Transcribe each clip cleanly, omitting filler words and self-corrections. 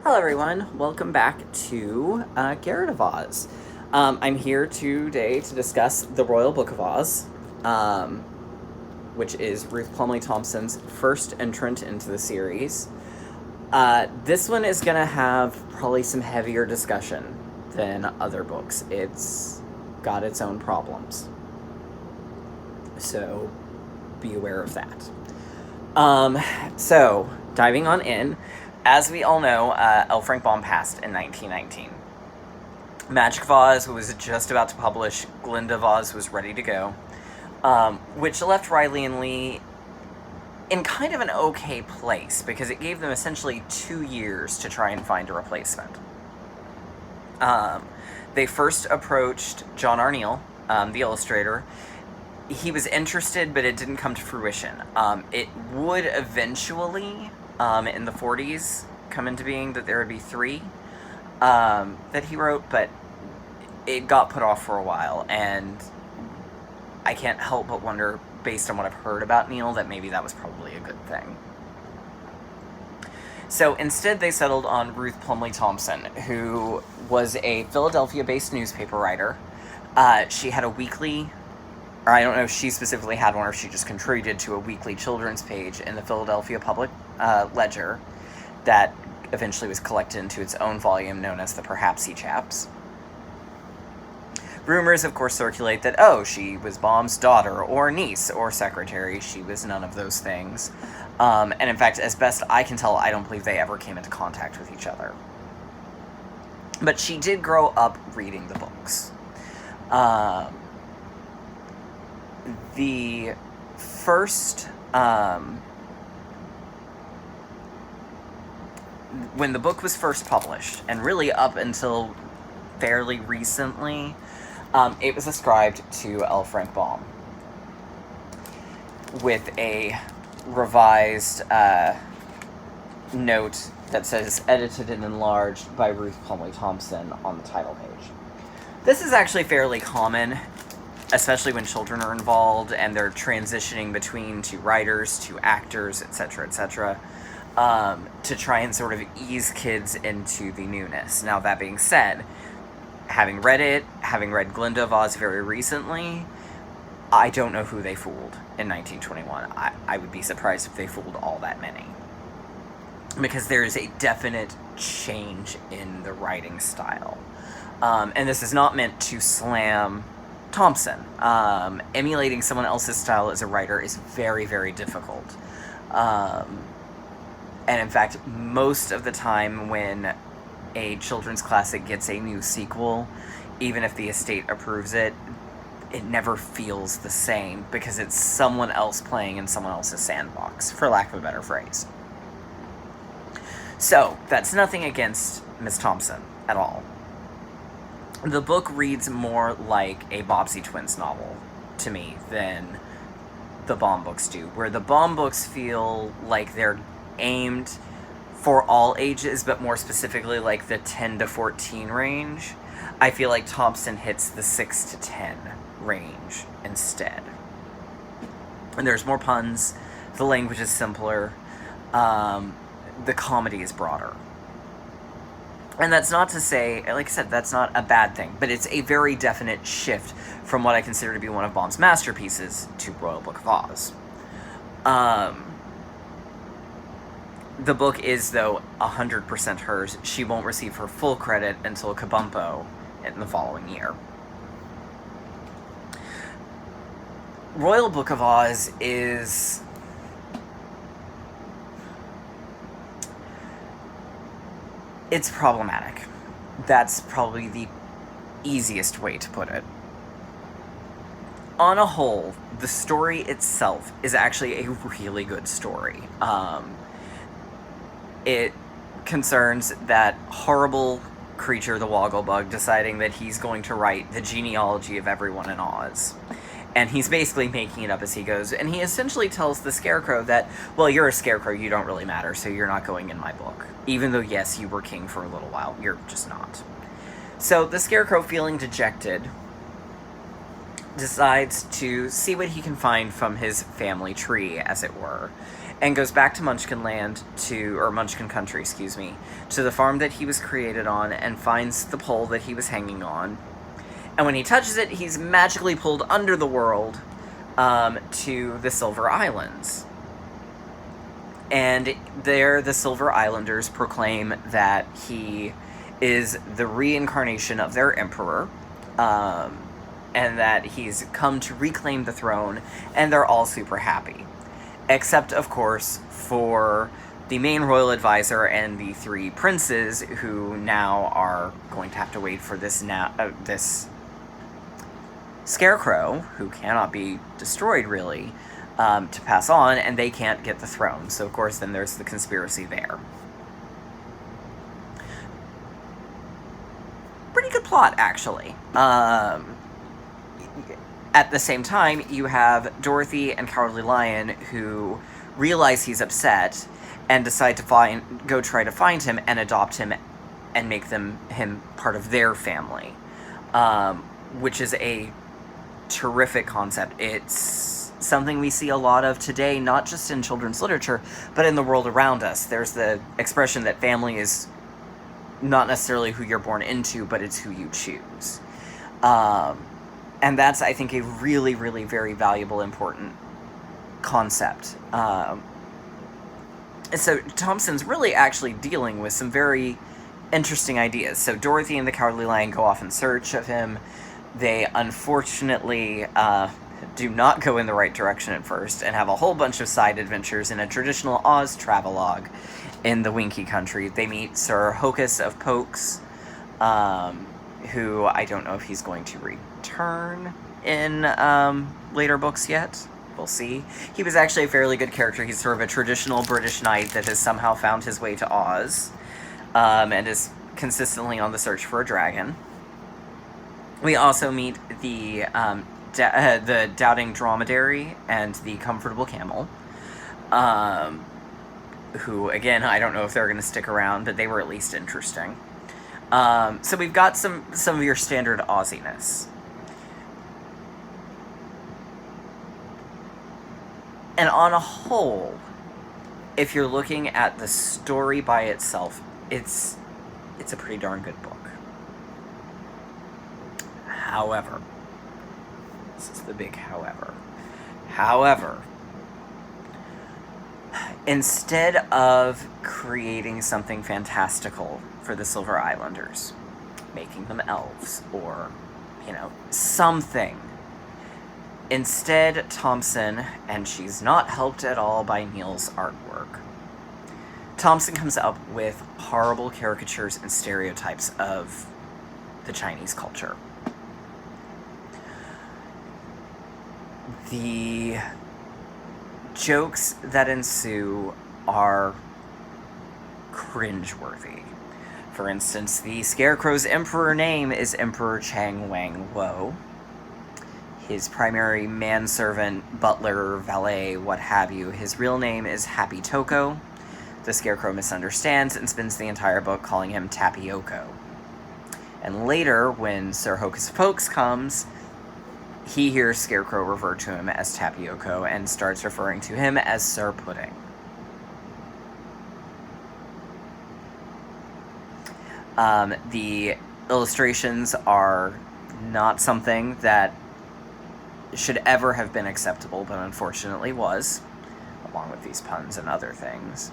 Hello everyone, welcome back to Garrett of Oz. I'm here today to discuss The Royal Book of Oz, which is Ruth Plumly Thompson's first entrant into the series. This one is going to have probably some heavier discussion than other books. It's got its own problems. So be aware of that. So, diving on in, as we all know, L. Frank Baum passed in 1919. Magic of Oz was just about to publish, Glinda of Oz was ready to go, which left Riley and Lee in kind of an okay place, because it gave them essentially 2 years to try and find a replacement. They first approached John Arneal, the illustrator. He was interested, but it didn't come to fruition. It would eventually, in the 40s, come into being that there would be 3 that he wrote, but it got put off for a while, and I can't help but wonder, based on what I've heard about Neil, that maybe that was probably a good thing. So instead they settled on Ruth Plumly Thompson, who was a Philadelphia-based newspaper writer. She had a weekly, or I don't know if she specifically had one or if she just contributed to a weekly children's page in the Philadelphia Public Ledger that eventually was collected into its own volume known as the Perhapsy Chaps. Rumors, of course, circulate that, she was Baum's daughter or niece or secretary. She was none of those things. And in fact, as best I can tell, I don't believe they ever came into contact with each other. But she did grow up reading the books. The first, when the book was first published, and really up until fairly recently, it was ascribed to L. Frank Baum with a revised note that says edited and enlarged by Ruth Plumly Thompson on the title page. This is actually fairly common, especially when children are involved and they're transitioning between two writers, two actors, etc., etc., to try and sort of ease kids into the newness. Now, that being said, having read Glinda of Oz very recently, I don't know who they fooled in 1921. I would be surprised if they fooled all that many. Because there is a definite change in the writing style. And this is not meant to slam Thompson. Emulating someone else's style as a writer is very, very difficult. And in fact, most of the time when a children's classic gets a new sequel, even if the estate approves it, it never feels the same, because it's someone else playing in someone else's sandbox, for lack of a better phrase. So, that's nothing against Miss Thompson at all. The book reads more like a Bobbsey Twins novel to me than the Baum books do, where the Baum books feel like they're aimed for all ages, but more specifically like the 10 to 14 range. I feel like Thompson hits the 6 to 10 range instead. And there's more puns, the language is simpler, the comedy is broader. And that's not to say, like I said, that's not a bad thing, but it's a very definite shift from what I consider to be one of Baum's masterpieces to Royal Book of Oz. The book is, though, 100% hers. She won't receive her full credit until Kabumpo in the following year. Royal Book of Oz is... it's problematic. That's probably the easiest way to put it. On a whole, the story itself is actually a really good story. It concerns that horrible creature, the Wogglebug, deciding that he's going to write the genealogy of everyone in Oz. And he's basically making it up as he goes. And he essentially tells the Scarecrow that, well, you're a Scarecrow, you don't really matter, so you're not going in my book. Even though, yes, you were king for a little while, you're just not. So the Scarecrow, feeling dejected, decides to see what he can find from his family tree, as it were. and goes back to Munchkin Country, to the farm that he was created on, and finds the pole that he was hanging on. And when he touches it, he's magically pulled under the world to the Silver Islands. And there, the Silver Islanders proclaim that he is the reincarnation of their emperor, and that he's come to reclaim the throne, and they're all super happy. Except, of course, for the main royal advisor and the 3 princes, who now are going to have to wait for this scarecrow, who cannot be destroyed, really, to pass on, and they can't get the throne. So, of course, then there's the conspiracy there. Pretty good plot, actually. At the same time, you have Dorothy and Cowardly Lion, who realize he's upset and decide to go try to find him and adopt him and make him part of their family, which is a terrific concept. It's something we see a lot of today, not just in children's literature, but in the world around us. There's the expression that family is not necessarily who you're born into, but it's who you choose. And that's, I think, a really, really very valuable, important concept. So Thompson's really actually dealing with some very interesting ideas. So Dorothy and the Cowardly Lion go off in search of him. They unfortunately do not go in the right direction at first, and have a whole bunch of side adventures in a traditional Oz travelogue in the Winky Country. They meet Sir Hocus of Pokes, who I don't know if he's going to return in later books yet. We'll see. He was actually a fairly good character. He's sort of a traditional British knight that has somehow found his way to Oz, and is consistently on the search for a dragon. We also meet the Doubting Dromedary and the Comfortable Camel, who, again, I don't know if they're going to stick around, but they were at least interesting. So we've got some of your standard Aussiness. And on a whole, if you're looking at the story by itself, it's a pretty darn good book. However, this is the big however. However, instead of creating something fantastical for the Silver Islanders, making them elves, or, something, instead, Thompson, and she's not helped at all by Neil's artwork, Thompson comes up with horrible caricatures and stereotypes of the Chinese culture. The jokes that ensue are cringeworthy. For instance, the Scarecrow's emperor name is Emperor Chang Wang Wo. His primary manservant, butler, valet, what have you, his real name is Happy Toko. The Scarecrow misunderstands and spends the entire book calling him Tapioko. And later, when Sir Hocus Pocus comes, he hears Scarecrow refer to him as Tapioko and starts referring to him as Sir Pudding. The illustrations are not something that should ever have been acceptable, but unfortunately was, along with these puns and other things.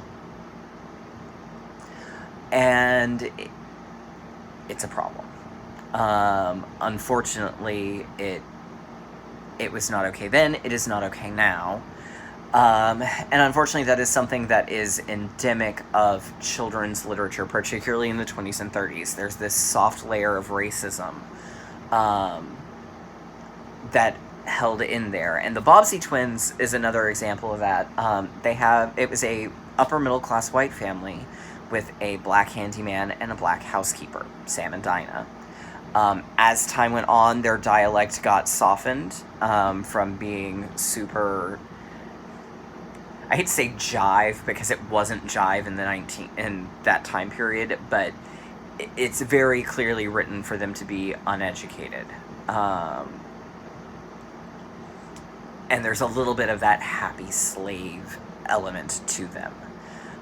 And it's a problem. Unfortunately, it was not okay then, it is not okay now. And unfortunately, that is something that is endemic of children's literature, particularly in the 20s and 30s. There's this soft layer of racism that held in there. And the Bobbsey twins is another example of that. It was a upper middle class white family with a black handyman and a black housekeeper, Sam and Dinah. As time went on, their dialect got softened from being super, I hate to say jive, because it wasn't jive in that time period, but it's very clearly written for them to be uneducated. And there's a little bit of that happy slave element to them.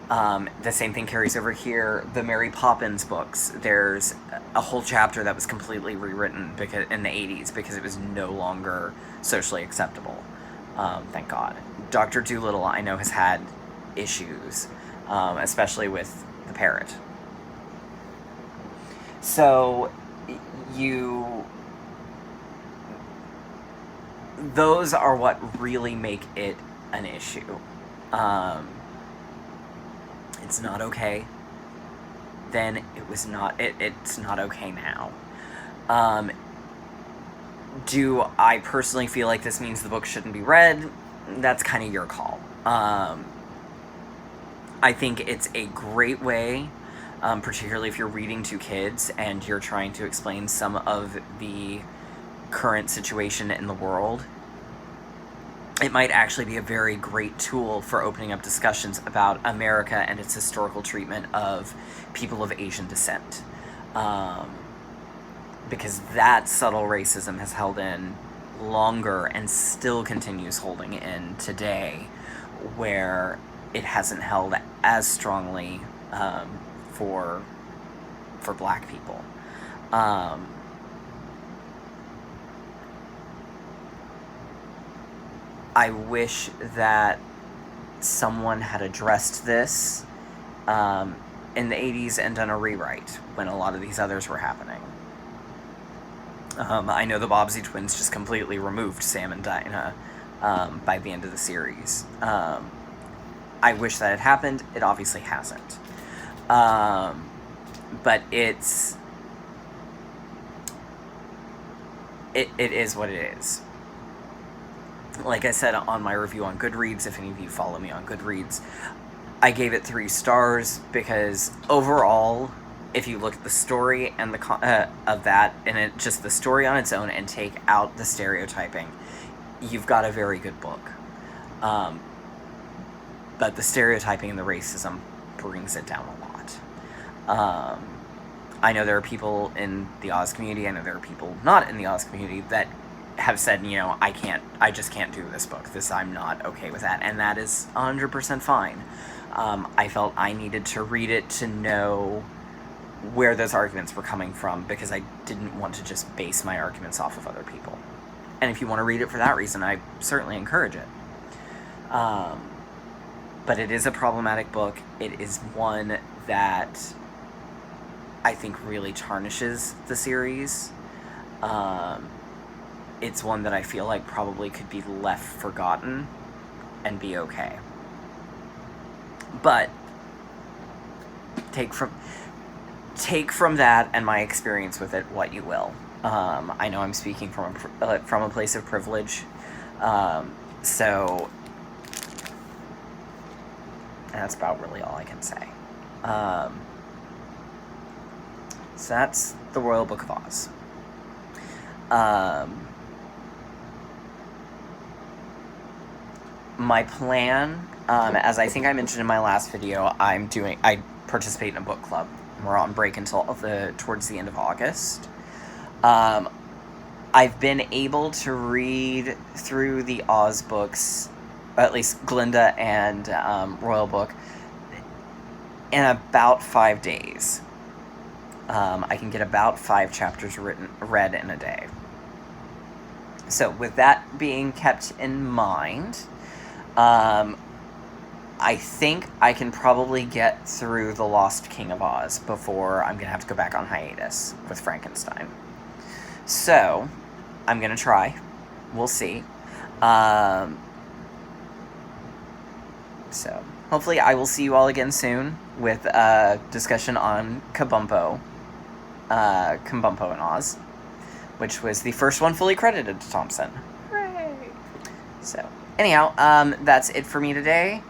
The same thing carries over here. The Mary Poppins books, there's a whole chapter that was completely rewritten because in the 80s because it was no longer socially acceptable. Thank God. Dr. Dolittle, I know, has had issues, especially with the parrot. So, those are what really make it an issue. It's not okay. Then it was not. It's not okay now. Do I personally feel like this means the book shouldn't be read? That's kind of your call. I think it's a great way, particularly if you're reading to kids and you're trying to explain some of the current situation in the world. It might actually be a very great tool for opening up discussions about America and its historical treatment of people of Asian descent. Because that subtle racism has held in longer and still continues holding in today, where it hasn't held as strongly for Black people. I wish that someone had addressed this in the 80s and done a rewrite when a lot of these others were happening. I know the Bobbsey twins just completely removed Sam and Dinah by the end of the series. I wish that had happened. It obviously hasn't. But it is what it is. Like I said on my review on Goodreads, if any of you follow me on Goodreads, I gave it 3 stars because overall, if you look at the story and the of that, and just the story on its own and take out the stereotyping, you've got a very good book. But the stereotyping and the racism brings it down a lot. I know there are people in the Oz community, I know there are people not in the Oz community that have said, I just can't do this book. I'm not okay with that. And that is 100% fine. I felt I needed to read it to know where those arguments were coming from, because I didn't want to just base my arguments off of other people. And if you want to read it for that reason, I certainly encourage it. But it is a problematic book. It is one that I think really tarnishes the series. It's one that I feel like probably could be left forgotten and be okay. But take from that and my experience with it what you will. I know I'm speaking from a place of privilege, so that's about really all I can say. So that's the Royal Book of Oz. My plan, as I think I mentioned in my last video, I participate in a book club. We're on break until towards the end of August. I've been able to read through the Oz books, at least Glinda and Royal Book, in about 5 days. I can get about 5 chapters read in a day. So with that being kept in mind, I think I can probably get through The Lost King of Oz before I'm going to have to go back on hiatus with Frankenstein. So, I'm going to try. We'll see. So, hopefully I will see you all again soon with a discussion on Kabumpo in Oz, which was the first one fully credited to Thompson. Hooray! So, anyhow, that's it for me today.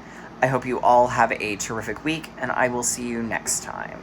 I hope you all have a terrific week, and I will see you next time.